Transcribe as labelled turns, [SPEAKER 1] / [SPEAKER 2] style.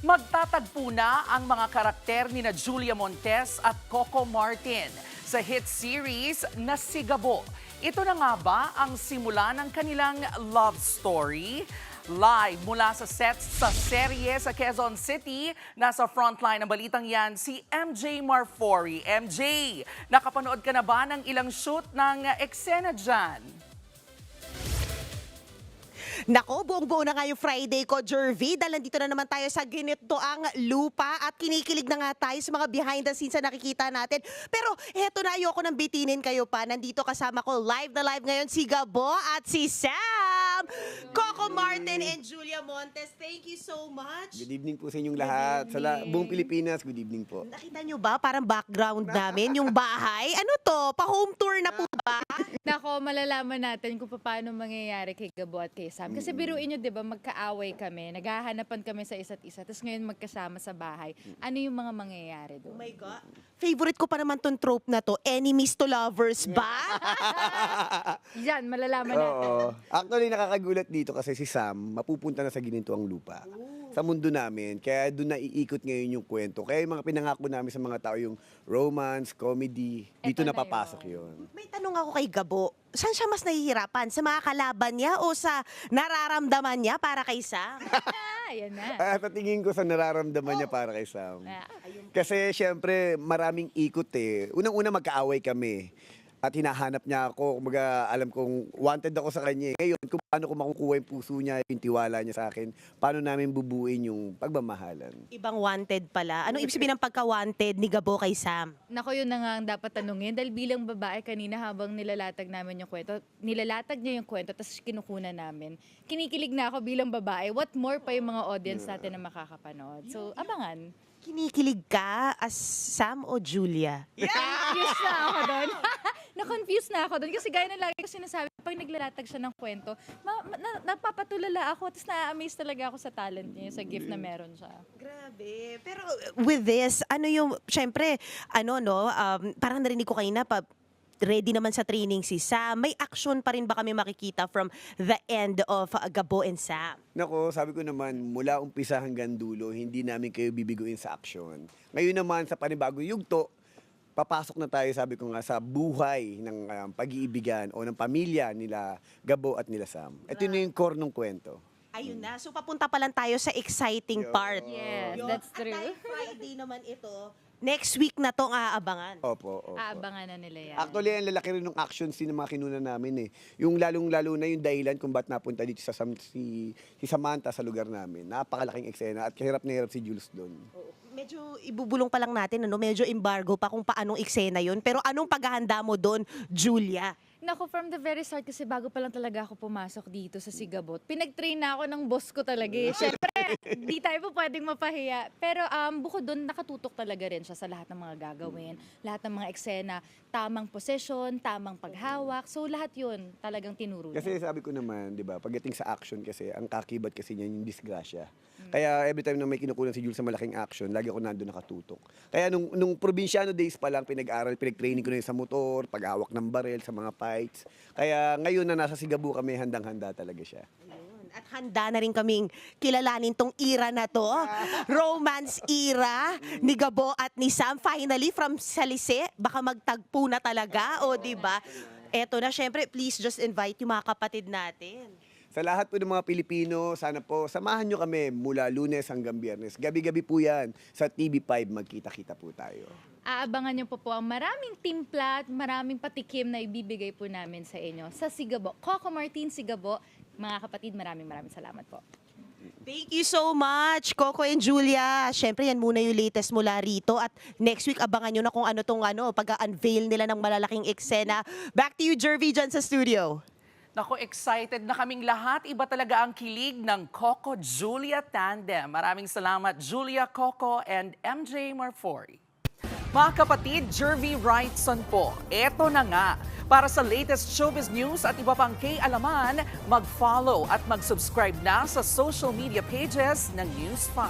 [SPEAKER 1] Magtatagpo na ang mga karakter ni na Julia Montes at Coco Martin sa hit series na Sigabo. Ito na nga ba ang simula ng kanilang love story? Live mula sa sets sa serye sa Quezon City, nasa frontline ng balitang yan si MJ Marfori. MJ, nakapanood ka na ba ng ilang shoot ng eksena dyan?
[SPEAKER 2] Nako, buong-buo na nga yung Friday ko, Jervy. Dahil nandito na naman tayo sa Ginito ang Lupa at kinikilig na nga tayo sa mga behind the scenes na nakikita natin. Pero eto na, ayoko nang bitinin kayo pa. Nandito kasama ko live na live ngayon si Gabo at si Sam, Coco Martin and Julia Montes. Thank you so much.
[SPEAKER 3] Good evening po sa inyong lahat. Sa buong Pilipinas, good evening po.
[SPEAKER 2] Nakita nyo ba parang background namin, yung bahay? Ano to? Pa-home tour na po ba?
[SPEAKER 4] Nako, malalaman natin kung paano mangyayari kay Gabo at kay Sam. Kasi biruin nyo, di ba, magkaaway kami, naghahanapan kami sa isa't isa, tapos ngayon magkasama sa bahay. Ano yung mga mangyayari
[SPEAKER 2] Oh
[SPEAKER 4] doon?
[SPEAKER 2] my God. Favorite ko pa naman tong trope na to, enemies to lovers ba?
[SPEAKER 4] Yan, malalaman natin.
[SPEAKER 3] Oo. Actually, nakakagulat dito kasi si Sam, mapupunta na sa Ginito ang Lupa. Sa mundo namin. Kaya doon na iikot ngayon yung kwento. Kaya yung mga pinangako namin sa mga tao, yung romance, comedy, dito
[SPEAKER 4] Eto
[SPEAKER 3] na
[SPEAKER 4] na
[SPEAKER 3] papasok yun.
[SPEAKER 2] May tanong ako kay Gabo. Saan siya mas nahihirapan? Sa mga kalaban niya o sa nararamdaman niya para kay Sam?
[SPEAKER 4] Yan na.
[SPEAKER 3] Sa tingin ko sa nararamdaman niya para kay Sam.
[SPEAKER 4] Ah,
[SPEAKER 3] Kasi syempre, maraming ikot eh. Unang-una magkaaway kami. At hinahanap niya ako, kumbaga alam kong wanted ako sa kanya. Ngayon, kung paano ko makukuha yung puso niya, yung tiwala niya sa akin, paano namin bubuin yung pagmamahalan.
[SPEAKER 2] Ibang wanted pala. Anong ibig sabihin ng pagka-wanted ni Gabo kay Sam?
[SPEAKER 4] Nako, yun na nga ang dapat tanungin. Dahil bilang babae, kanina habang nilalatag namin yung kwento, nilalatag niya yung kwento, tapos kinukunan namin. Kinikilig na ako bilang babae. What more pa yung mga audience natin na makakapanood? So, abangan.
[SPEAKER 2] Kinikilig ka as Sam o Julia?
[SPEAKER 4] Confused na ako doon. Na-confused na ako doon. Kasi gaya na lagi ko sinasabi, pag naglalatag siya ng kwento, napapatulala ako. Tapos na-amaze talaga ako sa talent niya, sa gift na meron siya.
[SPEAKER 2] Grabe. Pero with this, ano yung, syempre, parang narinig ko kanina ready naman sa training si Sam. May action pa rin ba kami makikita from the end of Gabo and Sam?
[SPEAKER 3] Nako, sabi ko naman, mula umpisa hanggang dulo, hindi namin kayo bibiguin sa aksyon. Ngayon naman, sa panibagong yugto, papasok na tayo, sabi ko nga, sa buhay ng pag-iibigan o ng pamilya nila Gabo at nila Sam. Ito na yung core ng kwento.
[SPEAKER 2] Ayun na. So papunta pa lang tayo sa exciting part.
[SPEAKER 4] Yes,
[SPEAKER 2] Yun.
[SPEAKER 4] that's
[SPEAKER 2] At
[SPEAKER 4] true.
[SPEAKER 2] dahil Friday naman ito, next week na tong aabangan.
[SPEAKER 3] Opo, opo.
[SPEAKER 4] Aabangan na nila yan.
[SPEAKER 3] Actually, ang lalaki rin ng action scene ng mga kinuna namin eh. Yung lalong-lalo na yung dahilan kung ba't napunta dito si Samantha sa lugar namin. Napakalaking eksena at kahirap na hirap si Jules doon.
[SPEAKER 2] Medyo ibubulong pa lang natin, medyo embargo pa kung paanong eksena yun. Pero anong paghahanda mo doon, Julia?
[SPEAKER 4] Naku, from the very start, kasi bago pa lang talaga ako pumasok dito sa Sigabot, pinag-train na ako ng boss ko talaga eh. Siyempre, di tayo po pwedeng mapahiya. Pero bukod doon, nakatutok talaga rin siya sa lahat ng mga gagawin, lahat ng mga eksena, tamang posisyon, tamang paghawak. So lahat yun talagang tinuro niya.
[SPEAKER 3] Kasi sabi ko naman, di ba, pagdating sa action kasi, ang kakibat kasi niya yung disgrasya. Kaya every time na may kinukunan si Jules sa malaking action, lagi ako nandun nakatutok. Kaya nung probinsyano days pa lang, pinag-training ko na yun sa motor, paghawak ng barel, sa mga fights. Kaya ngayon na nasa Sigabo kami, handang-handa talaga siya.
[SPEAKER 2] Ayun. At handa na rin kaming kilalanin tong era na to. Romance era ni Gabo at ni Sam. Finally, from Salise, baka magtagpo na talaga. O, di ba? Eto na, syempre, please just invite yung mga kapatid natin.
[SPEAKER 3] Sa lahat po ng mga Pilipino, sana po samahan nyo kami mula Lunes hanggang Biyernes. Gabi-gabi po yan sa TV5, magkita-kita po tayo.
[SPEAKER 4] Aabangan niyo po ang maraming timpla at maraming patikim na ibibigay po namin sa inyo sa Sigabo. Coco Martin Sigabo, mga kapatid, maraming salamat po.
[SPEAKER 2] Thank you so much, Coco and Julia. Syempre, yan muna yung latest mula rito. At next week, abangan nyo na kung ano tong pag-unveil nila ng malalaking eksena. Back to you, Jervy, dyan sa studio.
[SPEAKER 1] Nako, excited na kaming lahat. Iba talaga ang kilig ng Coco-Julia tandem. Maraming salamat, Julia, Coco, and MJ Marfori. Mga kapatid, Jervy Wrightson po. Eto na nga. Para sa latest showbiz news at iba pang K-alaman, mag-follow at mag-subscribe na sa social media pages ng News 5.